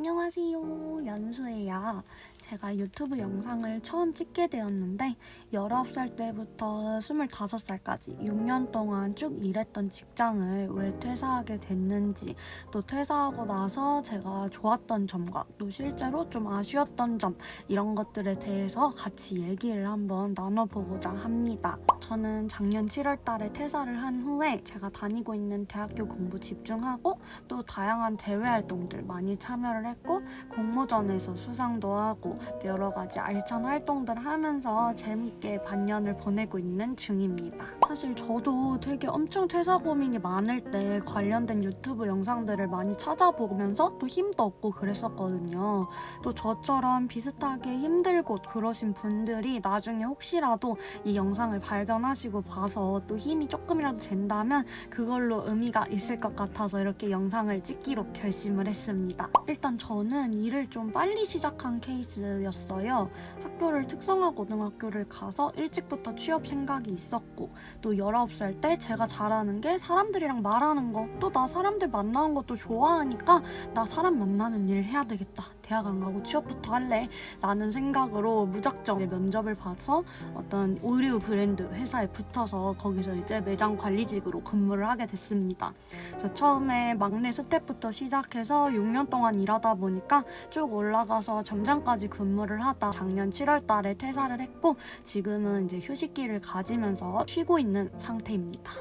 안녕하세요, 연수예요. 제가 유튜브 영상을 처음 찍게 되었는데 19살 때부터 25살까지 6년 동안 쭉 일했던 직장을 왜 퇴사하게 됐는지, 또 퇴사하고 나서 제가 좋았던 점과 또 실제로 좀 아쉬웠던 점, 이런 것들에 대해서 같이 얘기를 한번 나눠보고자 합니다. 저는 작년 7월 달에 퇴사를 한 후에 제가 다니고 있는 대학교 공부 집중하고 또 다양한 대외 활동들 많이 참여를 했고, 공모전에서 수상도 하고 여러 가지 알찬 활동들 하면서 재밌게 반년을 보내고 있는 중입니다. 사실 저도 되게 엄청 퇴사 고민이 많을 때 관련된 유튜브 영상들을 많이 찾아보면서 또 힘도 얻고 그랬었거든요. 또 저처럼 비슷하게 힘들고 그러신 분들이 나중에 혹시라도 이 영상을 발견하시고 봐서 또 힘이 조금이라도 된다면 그걸로 의미가 있을 것 같아서 이렇게 영상을 찍기로 결심을 했습니다. 일단 저는 일을 좀 빨리 시작한 케이스였어요. 학교를 특성화 고등학교를 가서 일찍부터 취업 생각이 있었고, 또 19살 때 제가 잘하는 게 사람들이랑 말하는 거, 또 나 사람들 만나는 것도 좋아하니까 나 사람 만나는 일 해야 되겠다, 대학 안 가고 취업부터 할래 라는 생각으로 무작정 면접을 봐서 어떤 의류 브랜드 회사에 붙어서 거기서 이제 매장 관리직으로 근무를 하게 됐습니다. 저 처음에 막내 스텝부터 시작해서 6년 동안 일하다 보니까 쭉 올라가서 점장까지 근무를 하다 작년 7월 달에 퇴사를 했고, 지금은 이제 휴식기를 가지면서 쉬고 있는 상태입니다.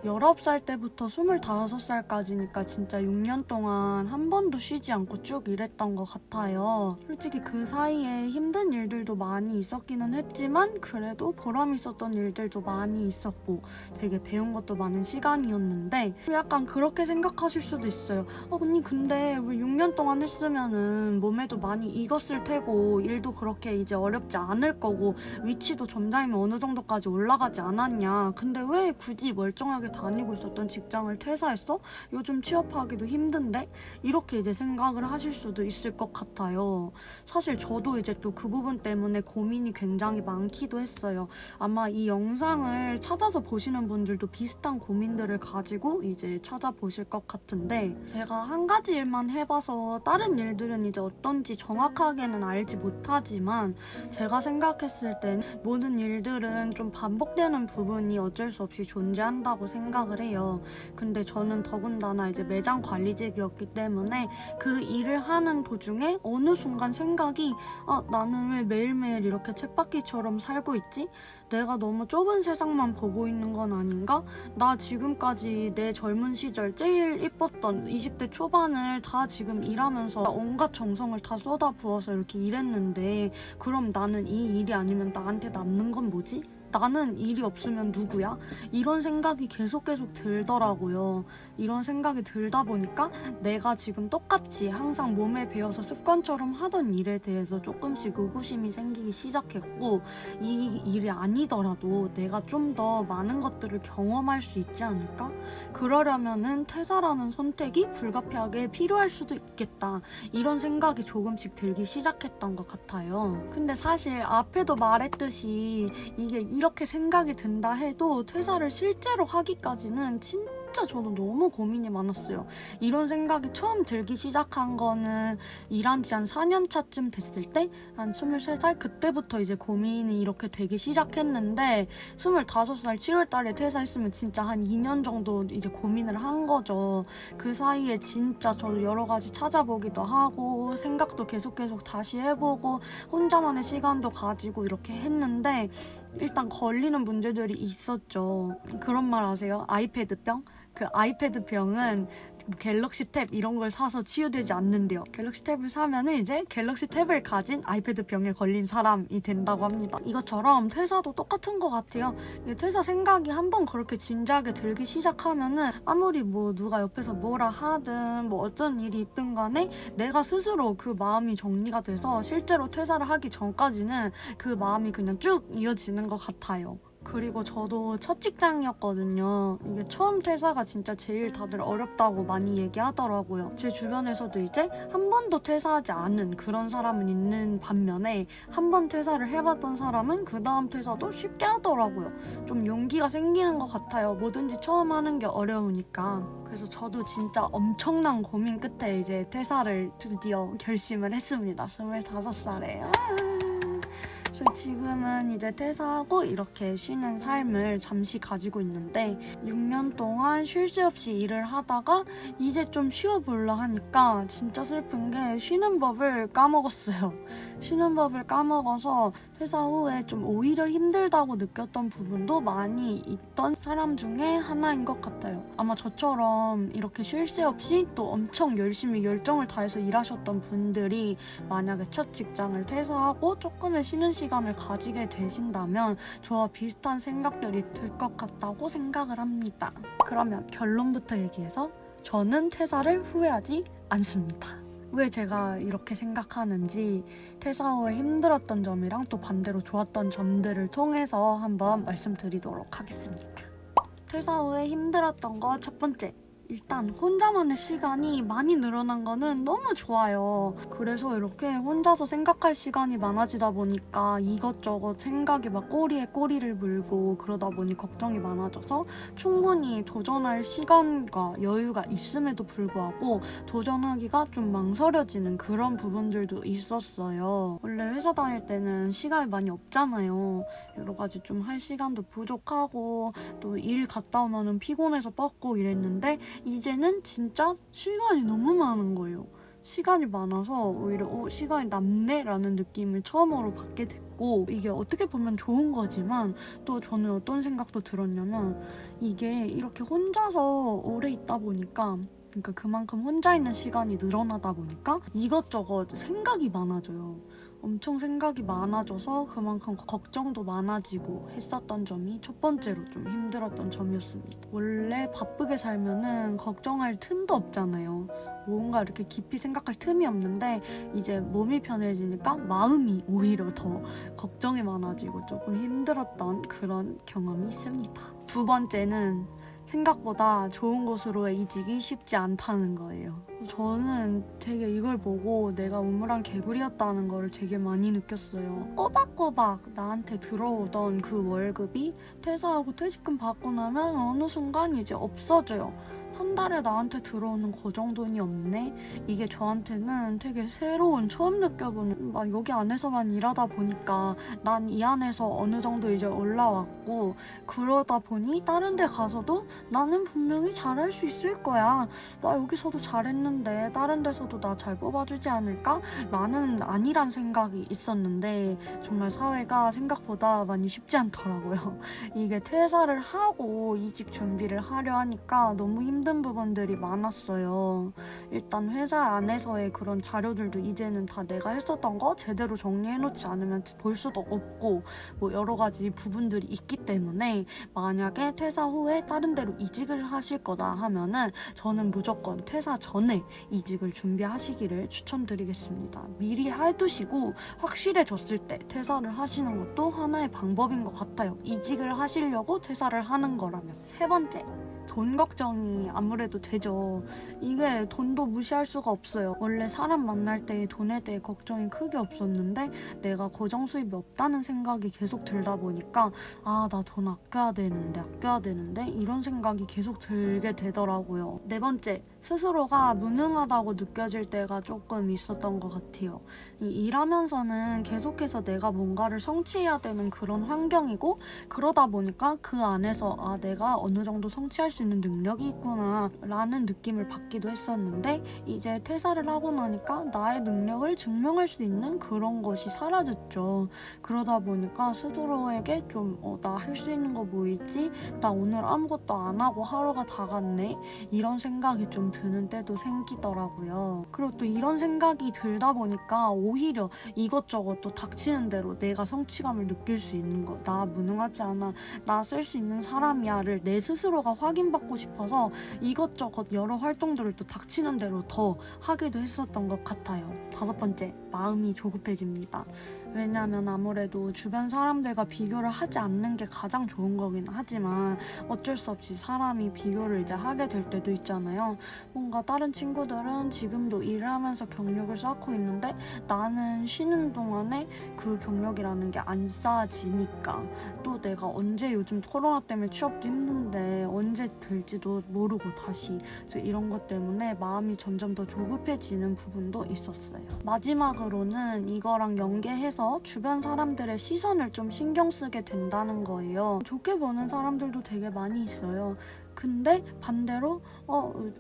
19살 때부터 25살까지니까 진짜 6년 동안 한 번도 쉬지 않고 쭉 일했던 것 같아요. 솔직히 그 사이에 힘든 일들도 많이 있었기는 했지만 그래도 보람 있었던 일들도 많이 있었고 되게 배운 것도 많은 시간이었는데, 약간 그렇게 생각하실 수도 있어요. 언니 근데 왜 6년 동안 했으면은 몸에도 많이 익었을 테고 일도 그렇게 이제 어렵지 않을 거고 위치도 점장이면 어느 정도까지 올라가지 않았냐, 근데 왜 굳이 멀쩡하게 다니고 있었던 직장을 퇴사했어? 요즘 취업하기도 힘든데? 이렇게 이제 생각을 하실 수도 있을 것 같아요. 사실 저도 이제 또 그 부분 때문에 고민이 굉장히 많기도 했어요. 아마 이 영상을 찾아서 보시는 분들도 비슷한 고민들을 가지고 이제 찾아보실 것 같은데, 제가 한 가지 일만 해봐서 다른 일들은 이제 어떤지 정확하게는 알지 못하지만 제가 생각했을 땐 모든 일들은 좀 반복되는 부분이 어쩔 수 없이 존재한다고 생각을 해요. 근데 저는 더군다나 이제 매장 관리직이었기 때문에 그 일을 하는 도중에 어느 순간 생각이, 나는 왜 매일매일 이렇게 쳇바퀴처럼 살고 있지? 내가 너무 좁은 세상만 보고 있는 건 아닌가? 나 지금까지 내 젊은 시절 제일 이뻤던 20대 초반을 다 지금 일하면서 온갖 정성을 다 쏟아부어서 이렇게 일했는데, 그럼 나는 이 일이 아니면 나한테 남는 건 뭐지? 나는 일이 없으면 누구야? 이런 생각이 계속 들더라고요. 이런 생각이 들다 보니까 내가 지금 똑같이 항상 몸에 배어서 습관처럼 하던 일에 대해서 조금씩 의구심이 생기기 시작했고, 이 일이 아니더라도 내가 좀 더 많은 것들을 경험할 수 있지 않을까? 그러려면은 퇴사라는 선택이 불가피하게 필요할 수도 있겠다, 이런 생각이 조금씩 들기 시작했던 것 같아요. 근데 사실 앞에도 말했듯이 이게 이렇게 생각이 든다 해도 퇴사를 실제로 하기까지는 진짜 저는 너무 고민이 많았어요. 이런 생각이 처음 들기 시작한 거는 일한 지 한 4년 차쯤 됐을 때, 한 23살 그때부터 이제 고민이 이렇게 되기 시작했는데, 25살 7월 달에 퇴사했으면 진짜 한 2년 정도 이제 고민을 한 거죠. 그 사이에 진짜 저도 여러 가지 찾아보기도 하고 생각도 계속 다시 해보고 혼자만의 시간도 가지고 이렇게 했는데, 일단 걸리는 문제들이 있었죠. 그런 말 아세요? 아이패드병? 그 아이패드병은 갤럭시 탭 이런 걸 사서 치유되지 않는데요. 갤럭시 탭을 사면은 이제 갤럭시 탭을 가진 아이패드병에 걸린 사람이 된다고 합니다. 이것처럼 퇴사도 똑같은 것 같아요. 퇴사 생각이 한번 그렇게 진지하게 들기 시작하면은 아무리 뭐 누가 옆에서 뭐라 하든 뭐 어떤 일이 있든 간에 내가 스스로 그 마음이 정리가 돼서 실제로 퇴사를 하기 전까지는 그 마음이 그냥 쭉 이어지는 것 같아요. 그리고 저도 첫 직장이었거든요. 이게 처음 퇴사가 진짜 제일 다들 어렵다고 많이 얘기하더라고요. 제 주변에서도 이제 한 번도 퇴사하지 않은 그런 사람은 있는 반면에 한 번 퇴사를 해봤던 사람은 그 다음 퇴사도 쉽게 하더라고요. 좀 용기가 생기는 것 같아요. 뭐든지 처음 하는 게 어려우니까. 그래서 저도 진짜 엄청난 고민 끝에 이제 퇴사를 드디어 결심을 했습니다. 25살에요. 그래서 지금은 이제 퇴사하고 이렇게 쉬는 삶을 잠시 가지고 있는데 6년 동안 쉴 새 없이 일을 하다가 이제 좀 쉬어보려 하니까 진짜 슬픈 게 쉬는 법을 까먹었어요. 쉬는 법을 까먹어서 퇴사 후에 좀 오히려 힘들다고 느꼈던 부분도 많이 있던 사람 중에 하나인 것 같아요. 아마 저처럼 이렇게 쉴 새 없이 또 엄청 열심히 열정을 다해서 일하셨던 분들이 만약에 첫 직장을 퇴사하고 조금의 쉬는 시간을 가지게 되신다면 저와 비슷한 생각들이 들 것 같다고 생각을 합니다. 그러면 결론부터 얘기해서 저는 퇴사를 후회하지 않습니다. 왜 제가 이렇게 생각하는지 퇴사 후에 힘들었던 점이랑 또 반대로 좋았던 점들을 통해서 한번 말씀드리도록 하겠습니다. 퇴사 후에 힘들었던 거 첫 번째. 일단 혼자만의 시간이 많이 늘어난 거는 너무 좋아요. 그래서 이렇게 혼자서 생각할 시간이 많아지다 보니까 이것저것 생각이 막 꼬리에 꼬리를 물고 그러다 보니 걱정이 많아져서 충분히 도전할 시간과 여유가 있음에도 불구하고 도전하기가 좀 망설여지는 그런 부분들도 있었어요. 원래 회사 다닐 때는 시간이 많이 없잖아요. 여러 가지 좀 할 시간도 부족하고 또 일 갔다 오면은 피곤해서 뻗고 이랬는데 이제는 진짜 시간이 너무 많은 거예요. 시간이 많아서 오히려 시간이 남네? 라는 느낌을 처음으로 받게 됐고 이게 어떻게 보면 좋은 거지만 또 저는 어떤 생각도 들었냐면 이게 이렇게 혼자서 오래 있다 보니까 그러니까 그만큼 혼자 있는 시간이 늘어나다 보니까 이것저것 생각이 많아져요. 엄청 생각이 많아져서 그만큼 걱정도 많아지고 했었던 점이 첫 번째로 좀 힘들었던 점이었습니다. 원래 바쁘게 살면은 걱정할 틈도 없잖아요. 뭔가 이렇게 깊이 생각할 틈이 없는데 이제 몸이 편해지니까 마음이 오히려 더 걱정이 많아지고 조금 힘들었던 그런 경험이 있습니다. 두 번째는 생각보다 좋은 곳으로의 이직이 쉽지 않다는 거예요. 저는 되게 이걸 보고 내가 우물안 개구리였다는 걸 되게 많이 느꼈어요. 꼬박꼬박 나한테 들어오던 그 월급이 퇴사하고 퇴직금 받고 나면 어느 순간 이제 없어져요. 한 달에 나한테 들어오는 그 정도는 없네? 이게 저한테는 되게 새로운, 처음 느껴보는, 막 여기 안에서만 일하다 보니까 난 이 안에서 어느 정도 이제 올라왔고, 그러다 보니 다른 데 가서도 나는 분명히 잘할 수 있을 거야. 나 여기서도 잘했는데 다른 데서도 나 잘 뽑아주지 않을까? 라는 아니란 생각이 있었는데 정말 사회가 생각보다 많이 쉽지 않더라고요. 이게 퇴사를 하고 이직 준비를 하려 하니까 너무 힘든 부분들이 많았어요. 일단 회사 안에서의 그런 자료들도 이제는 다 내가 했었던 거 제대로 정리해놓지 않으면 볼 수도 없고 뭐 여러 가지 부분들이 있기 때문에 만약에 퇴사 후에 다른 데로 이직을 하실 거다 하면은 저는 무조건 퇴사 전에 이직을 준비하시기를 추천드리겠습니다. 미리 해두시고 확실해졌을 때 퇴사를 하시는 것도 하나의 방법인 것 같아요. 이직을 하시려고 퇴사를 하는 거라면. 세 번째, 돈 걱정이 아무래도 되죠. 이게 돈도 무시할 수가 없어요. 원래 사람 만날 때 돈에 대해 걱정이 크게 없었는데 내가 고정 수입이 없다는 생각이 계속 들다 보니까 나 돈 아껴야 되는데 이런 생각이 계속 들게 되더라고요. 네 번째, 스스로가 무능하다고 느껴질 때가 조금 있었던 것 같아요. 일하면서는 계속해서 내가 뭔가를 성취해야 되는 그런 환경이고 그러다 보니까 그 안에서 내가 어느 정도 성취할 수 있는 능력이 있구나 라는 느낌을 받기도 했었는데 이제 퇴사를 하고 나니까 나의 능력을 증명할 수 있는 그런 것이 사라졌죠. 그러다 보니까 스스로에게 좀 나 할 수 있는 거 뭐 있지? 나 오늘 아무것도 안 하고 하루가 다 갔네? 이런 생각이 좀 드는 때도 생기더라고요. 그리고 또 이런 생각이 들다 보니까 오히려 이것저것 또 닥치는 대로 내가 성취감을 느낄 수 있는 거, 나 무능하지 않아, 나 쓸 수 있는 사람이야를 내 스스로가 확인받고 싶어서 이것저것 여러 활동들을 또 닥치는 대로 더 하기도 했었던 것 같아요. 다섯 번째, 마음이 조급해집니다. 왜냐하면 아무래도 주변 사람들과 비교를 하지 않는 게 가장 좋은 거긴 하지만 어쩔 수 없이 사람이 비교를 이제 하게 될 때도 있잖아요. 뭔가 다른 친구들은 지금도 일을 하면서 경력을 쌓고 있는데 나는 쉬는 동안에 그 경력이라는 게 안 쌓아지니까 또 내가 언제 요즘 코로나 때문에 취업도 힘든데 언제 될지도 모르고 다시 그래서 이런 것 때문에 마음이 점점 더 조급해지는 부분도 있었어요. 마지막으로는 이거랑 연계해서 주변 사람들의 시선을 좀 신경 쓰게 된다는 거예요. 좋게 보는 사람들도 되게 많이 있어요. 근데 반대로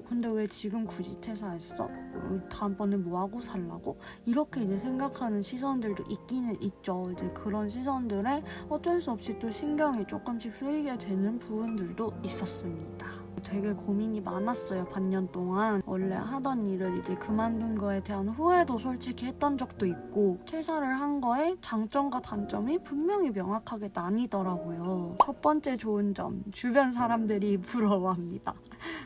근데 왜 지금 굳이 퇴사했어? 다음번에 뭐 하고 살라고? 이렇게 이제 생각하는 시선들도 있기는 있죠. 이제 그런 시선들에 어쩔 수 없이 또 신경이 조금씩 쓰이게 되는 부분들도 있었습니다. 되게 고민이 많았어요. 반년 동안 원래 하던 일을 이제 그만둔 거에 대한 후회도 솔직히 했던 적도 있고 퇴사를 한 거에 장점과 단점이 분명히 명확하게 나뉘더라고요. 첫 번째 좋은 점, 주변 사람들이 부러워합니다.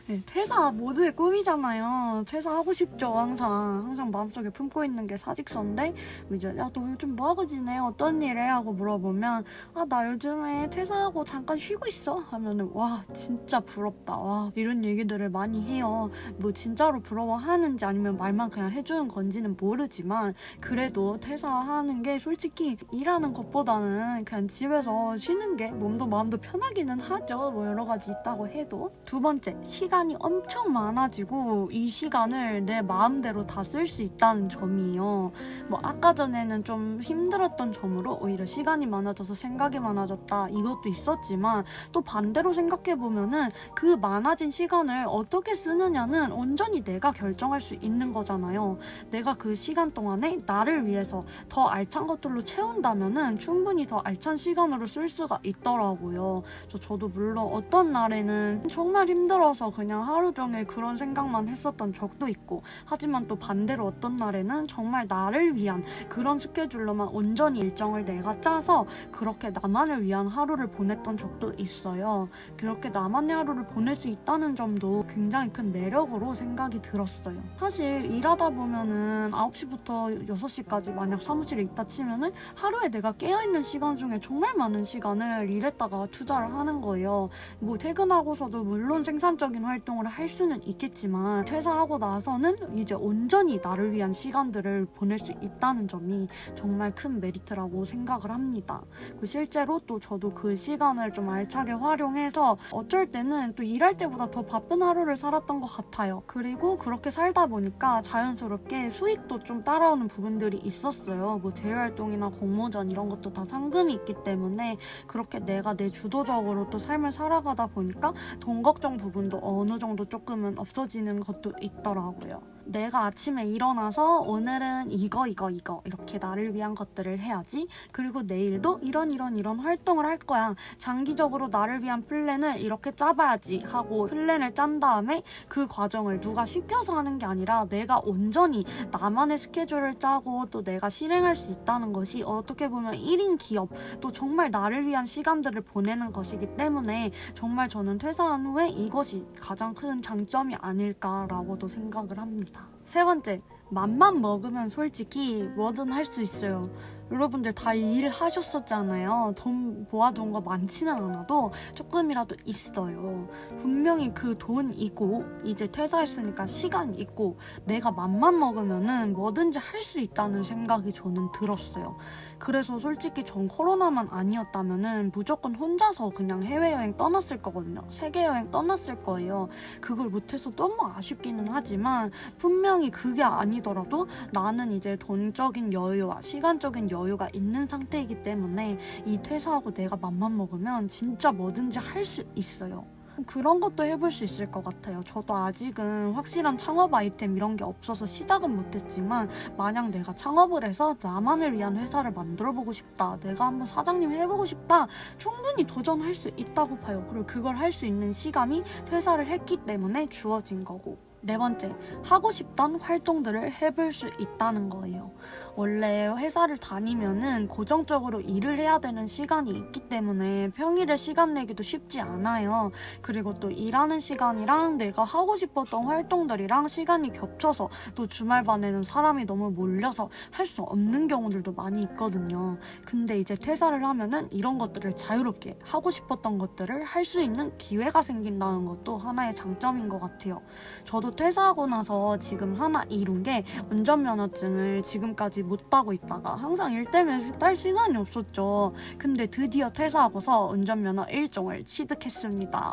네, 퇴사 모두의 꿈이잖아요. 퇴사하고 싶죠. 항상 마음속에 품고 있는 게 사직서인데 이제 야 너 요즘 뭐하고 지내? 어떤 일 해? 하고 물어보면 나 요즘에 퇴사하고 잠깐 쉬고 있어 하면은 와 진짜 부럽다. 와 이런 얘기들을 많이 해요. 뭐 진짜로 부러워하는지 아니면 말만 그냥 해주는 건지는 모르지만 그래도 퇴사하는 게 솔직히 일하는 것보다는 그냥 집에서 쉬는 게 몸도 마음도 편하기는 하죠. 뭐 여러 가지 있다고 해도. 두 번째, 시간이 엄청 많아지고 이 시간을 내 마음대로 다 쓸 수 있다는 점이에요. 뭐 아까 전에는 좀 힘들었던 점으로 오히려 시간이 많아져서 생각이 많아졌다 이것도 있었지만 또 반대로 생각해보면은 그 많아진 시간을 어떻게 쓰느냐는 온전히 내가 결정할 수 있는 거잖아요. 내가 그 시간 동안에 나를 위해서 더 알찬 것들로 채운다면은 충분히 더 알찬 시간으로 쓸 수가 있더라고요. 저도 물론 어떤 날에는 정말 힘들어서 그냥 하루 종일 그런 생각만 했었던 적도 있고 하지만 또 반대로 어떤 날에는 정말 나를 위한 그런 스케줄로만 온전히 일정을 내가 짜서 그렇게 나만을 위한 하루를 보냈던 적도 있어요. 그렇게 나만의 하루를 보낼 수 있다는 점도 굉장히 큰 매력으로 생각이 들었어요. 사실 일하다 보면은 9시부터 6시까지 만약 사무실에 있다 치면은 하루에 내가 깨어있는 시간 중에 정말 많은 시간을 일했다가 투자를 하는 거예요. 뭐 퇴근하고서도 물론 생산적인 활동을 할 수는 있겠지만 퇴사하고 나서는 이제 온전히 나를 위한 시간들을 보낼 수 있다는 점이 정말 큰 메리트라고 생각을 합니다. 실제로 또 저도 그 시간을 좀 알차게 활용해서 어쩔 때는 또 일할 때보다 더 바쁜 하루를 살았던 것 같아요. 그리고 그렇게 살다 보니까 자연스럽게 수익도 좀 따라오는 부분들이 있었어요. 뭐 대외활동이나 공모전 이런 것도 다 상금이 있기 때문에 그렇게 내가 내 주도적으로 또 삶을 살아가다 보니까 돈 걱정 부분도 어느 정도 조금은 없어지는 것도 있더라고요. 내가 아침에 일어나서 오늘은 이거 이렇게 나를 위한 것들을 해야지. 그리고 내일도 이런 활동을 할 거야. 장기적으로 나를 위한 플랜을 이렇게 짜봐야지 하고 플랜을 짠 다음에 그 과정을 누가 시켜서 하는 게 아니라 내가 온전히 나만의 스케줄을 짜고 또 내가 실행할 수 있다는 것이 어떻게 보면 1인 기업 또 정말 나를 위한 시간들을 보내는 것이기 때문에 정말 저는 퇴사한 후에 이것이 가장 큰 장점이 아닐까라고도 생각을 합니다. 세 번째, 맘만 먹으면 솔직히 뭐든 할 수 있어요. 여러분들 다 일하셨었잖아요. 돈 모아둔 거 많지는 않아도 조금이라도 있어요. 분명히 그 돈이고 이제 퇴사했으니까 시간 있고 내가 맘만 먹으면은 뭐든지 할 수 있다는 생각이 저는 들었어요. 그래서 솔직히 전 코로나만 아니었다면은 무조건 혼자서 그냥 해외여행 떠났을 거거든요. 세계여행 떠났을 거예요. 그걸 못해서 너무 아쉽기는 하지만 분명히 그게 아니더라도 나는 이제 돈적인 여유와 시간적인 여유가 있는 상태이기 때문에 이 퇴사하고 내가 맘만 먹으면 진짜 뭐든지 할 수 있어요. 그런 것도 해볼 수 있을 것 같아요. 저도 아직은 확실한 창업 아이템 이런 게 없어서 시작은 못했지만 만약 내가 창업을 해서 나만을 위한 회사를 만들어보고 싶다. 내가 한번 사장님 해보고 싶다. 충분히 도전할 수 있다고 봐요. 그리고 그걸 할 수 있는 시간이 퇴사를 했기 때문에 주어진 거고. 네 번째, 하고 싶던 활동들을 해볼 수 있다는 거예요. 원래 회사를 다니면은 고정적으로 일을 해야 되는 시간이 있기 때문에 평일에 시간 내기도 쉽지 않아요. 그리고 또 일하는 시간이랑 내가 하고 싶었던 활동들이랑 시간이 겹쳐서 또 주말반에는 사람이 너무 몰려서 할 수 없는 경우들도 많이 있거든요. 근데 이제 퇴사를 하면은 이런 것들을 자유롭게 하고 싶었던 것들을 할 수 있는 기회가 생긴다는 것도 하나의 장점인 것 같아요. 저도 퇴사하고 나서 지금 하나 이룬 게 운전면허증을 지금까지 못 따고 있다가 항상 일 때문에 딸 시간이 없었죠. 근데 드디어 퇴사하고서 운전면허 1종을 취득했습니다.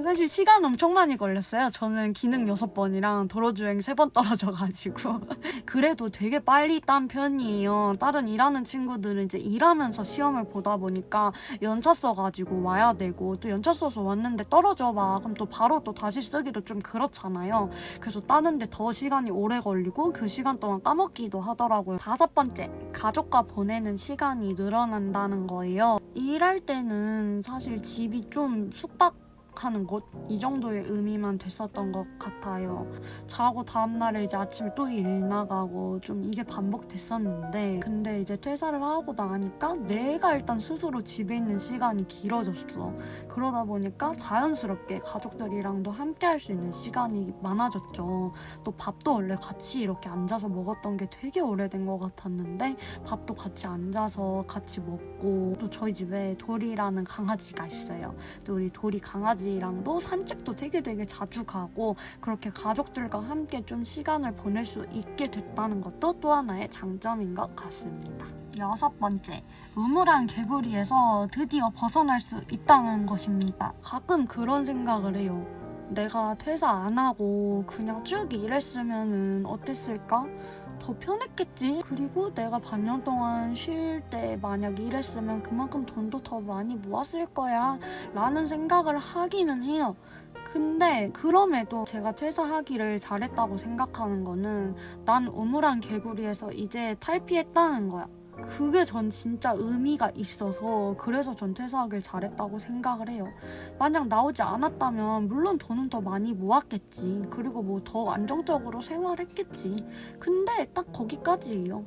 사실 시간 엄청 많이 걸렸어요. 저는 기능 6번이랑 도로주행 3번 떨어져가지고 그래도 되게 빨리 딴 편이에요. 다른 일하는 친구들은 이제 일하면서 시험을 보다 보니까 연차 써가지고 와야 되고 또 연차 써서 왔는데 떨어져 봐. 그럼 또 바로 또 다시 쓰기도 좀 그렇잖아요. 그래서 따는데 더 시간이 오래 걸리고 그 시간 동안 까먹기도 하더라고요. 5번째, 가족과 보내는 시간이 늘어난다는 거예요. 일할 때는 사실 집이 좀 하는 곳? 이 정도의 의미만 됐었던 것 같아요. 자고 다음날에 이제 아침에 또 일 나가고 좀 이게 반복됐었는데 근데 이제 퇴사를 하고 나니까 내가 일단 스스로 집에 있는 시간이 길어졌어. 그러다 보니까 자연스럽게 가족들이랑도 함께 할 수 있는 시간이 많아졌죠. 또 밥도 원래 같이 이렇게 앉아서 먹었던 게 되게 오래된 것 같았는데 밥도 같이 앉아서 같이 먹고 또 저희 집에 도리라는 강아지가 있어요. 또 우리 도리 강아지랑도 산책도 되게 자주 가고 그렇게 가족들과 함께 좀 시간을 보낼 수 있게 됐다는 것도 또 하나의 장점인 것 같습니다. 6번째, 우물안 개구리에서 드디어 벗어날 수 있다는 것입니다. 가끔 그런 생각을 해요. 내가 퇴사 안 하고 그냥 쭉 일했으면 어땠을까? 더 편했겠지? 그리고 내가 반년 동안 쉴 때 만약 일했으면 그만큼 돈도 더 많이 모았을 거야 라는 생각을 하기는 해요. 근데 그럼에도 제가 퇴사하기를 잘했다고 생각하는 거는 난 우물안 개구리에서 이제 탈피했다는 거야. 그게 전 진짜 의미가 있어서 그래서 전 퇴사하길 잘했다고 생각을 해요. 만약 나오지 않았다면 물론 돈은 더 많이 모았겠지. 그리고 뭐 더 안정적으로 생활했겠지. 근데 딱 거기까지예요.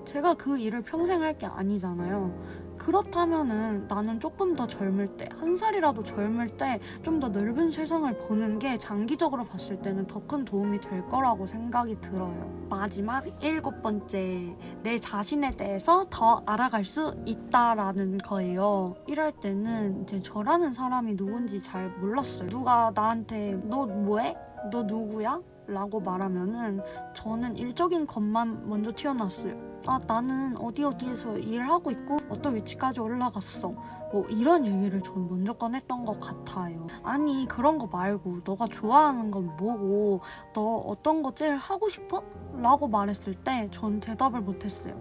제가 그 일을 평생 할 게 아니잖아요. 그렇다면은 나는 조금 더 젊을 때, 한 살이라도 젊을 때 좀 더 넓은 세상을 보는 게 장기적으로 봤을 때는 더 큰 도움이 될 거라고 생각이 들어요. 마지막 7번째, 내 자신에 대해서 더 알아갈 수 있다라는 거예요. 일할 때는 이제 저라는 사람이 누군지 잘 몰랐어요. 누가 나한테 너 뭐해? 너 누구야? 라고 말하면은 저는 일적인 것만 먼저 튀어나왔어요. 아, 나는 어디에서 일하고 있고 어떤 위치까지 올라갔어. 뭐 이런 얘기를 전 먼저 꺼냈던 것 같아요. 아니 그런 거 말고 너가 좋아하는 건 뭐고 너 어떤 거 제일 하고 싶어? 라고 말했을 때 전 대답을 못했어요.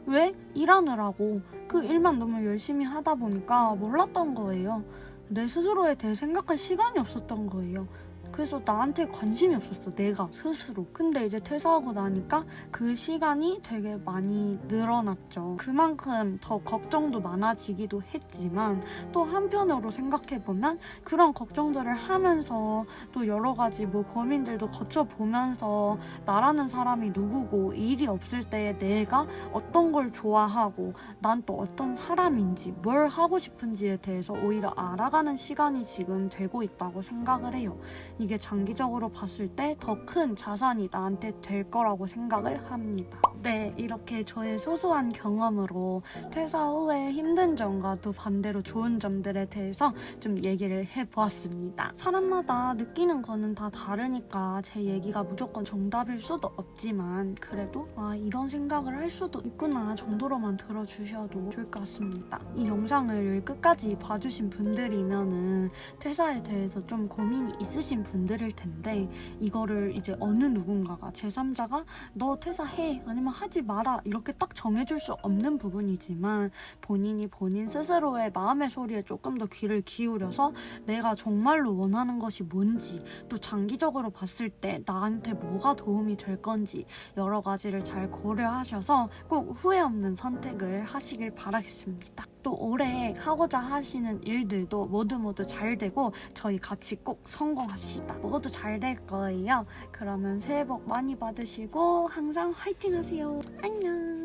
왜? 일하느라고. 그 일만 너무 열심히 하다 보니까 몰랐던 거예요. 내 스스로에 대해 생각할 시간이 없었던 거예요. 그래서 나한테 관심이 없었어, 내가 스스로. 근데 이제 퇴사하고 나니까 그 시간이 되게 많이 늘어났죠. 그만큼 더 걱정도 많아지기도 했지만 또 한편으로 생각해보면 그런 걱정들을 하면서 또 여러 가지 뭐 고민들도 거쳐보면서 나라는 사람이 누구고 일이 없을 때 내가 어떤 걸 좋아하고 난 또 어떤 사람인지 뭘 하고 싶은지에 대해서 오히려 알아가는 시간이 지금 되고 있다고 생각을 해요. 이게 장기적으로 봤을 때 더 큰 자산이 나한테 될 거라고 생각을 합니다. 네, 이렇게 저의 소소한 경험으로 퇴사 후에 힘든 점과 또 반대로 좋은 점들에 대해서 좀 얘기를 해보았습니다. 사람마다 느끼는 거는 다 다르니까 제 얘기가 무조건 정답일 수도 없지만 그래도 이런 생각을 할 수도 있구나 정도로만 들어주셔도 좋을 것 같습니다. 이 영상을 끝까지 봐주신 분들이면은 퇴사에 대해서 좀 고민이 있으신 분들일 텐데 이거를 이제 어느 누군가가 제3자가 너 퇴사해 아니면 하지 마라 이렇게 딱 정해줄 수 없는 부분이지만 본인이 본인 스스로의 마음의 소리에 조금 더 귀를 기울여서 내가 정말로 원하는 것이 뭔지 또 장기적으로 봤을 때 나한테 뭐가 도움이 될 건지 여러 가지를 잘 고려하셔서 꼭 후회 없는 선택을 하시길 바라겠습니다. 또 올해 하고자 하시는 일들도 모두 잘 되고 저희 같이 꼭 성공합시다. 모두 잘 될 거예요. 그러면 새해 복 많이 받으시고 항상 화이팅 하세요. 안녕.